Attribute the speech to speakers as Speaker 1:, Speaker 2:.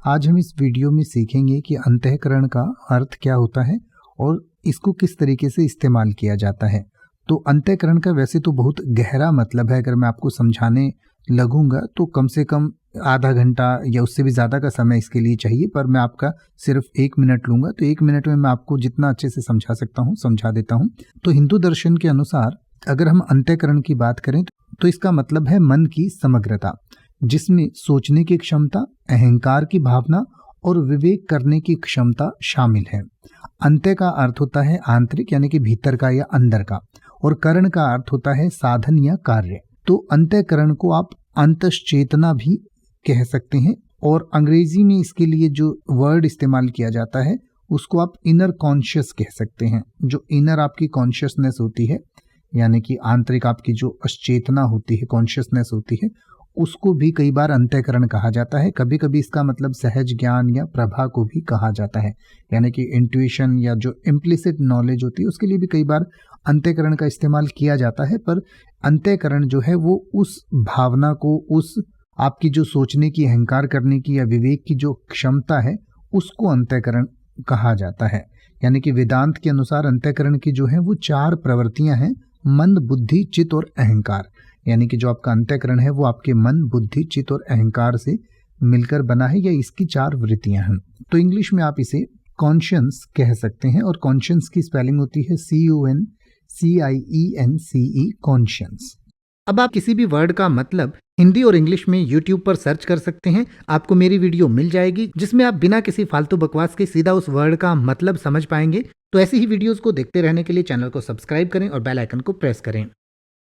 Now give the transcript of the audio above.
Speaker 1: आज हम इस वीडियो में सीखेंगे कि अंतःकरण का अर्थ क्या होता है और इसको किस तरीके से इस्तेमाल किया जाता है। तो अंतःकरण का वैसे तो बहुत गहरा मतलब है, अगर मैं आपको समझाने लगूंगा तो कम से कम आधा घंटा या उससे भी ज़्यादा का समय इसके लिए चाहिए, पर मैं आपका सिर्फ 1 मिनट लूंगा। तो 1 मिनट में मैं आपको जितना अच्छे से समझा सकता हूँ समझा देता हूँ। तो हिंदू दर्शन के अनुसार अगर हम अंतःकरण की बात करें तो इसका मतलब है मन की समग्रता, जिसमें सोचने की क्षमता, अहंकार की भावना और विवेक करने की क्षमता शामिल है। अंत्य का अर्थ होता है आंतरिक यानी कि भीतर का या अंदर का, और करण का अर्थ होता है साधन या कार्य। तो अंतःकरण को आप अंतश्चेतना भी कह सकते हैं, और अंग्रेजी में इसके लिए जो वर्ड इस्तेमाल किया जाता है उसको आप इनर कॉन्शियस कह सकते हैं। जो इनर आपकी कॉन्शियसनेस होती है, यानी कि आंतरिक आपकी जो अचेतना होती है, कॉन्शियसनेस होती है, उसको भी कई बार अंतःकरण कहा जाता है। कभी कभी इसका मतलब सहज ज्ञान या प्रभा को भी कहा जाता है, यानी कि इंट्यूशन या जो इम्प्लिसिट नॉलेज होती है उसके लिए भी कई बार अंतःकरण का इस्तेमाल किया जाता है। पर अंतःकरण जो है वो उस भावना को, उस आपकी जो सोचने की, अहंकार करने की या विवेक की जो क्षमता है उसको अंतःकरण कहा जाता है। यानी कि वेदांत के अनुसार अंतःकरण की जो है वो 4 प्रवृत्तियां हैं: मन, बुद्धि, चित्त और अहंकार। यानी कि जो आपका अंतःकरण है वो आपके मन, बुद्धि, चित्त और अहंकार से मिलकर बना है, या इसकी 4 वृत्तियां हैं। तो इंग्लिश में आप इसे कॉन्शियंस कह सकते हैं, और कॉन्शियंस की स्पेलिंग होती है CONSCIENCE, कॉन्शियंस।
Speaker 2: अब आप किसी भी वर्ड का मतलब हिंदी और इंग्लिश में YouTube पर सर्च कर सकते हैं। आपको मेरी वीडियो मिल जाएगी जिसमें आप बिना किसी फालतू बकवास के सीधा उस वर्ड का मतलब समझ पाएंगे। तो ऐसी ही वीडियोस को देखते रहने के लिए चैनल को सब्सक्राइब करें और बेल आइकन को प्रेस करें।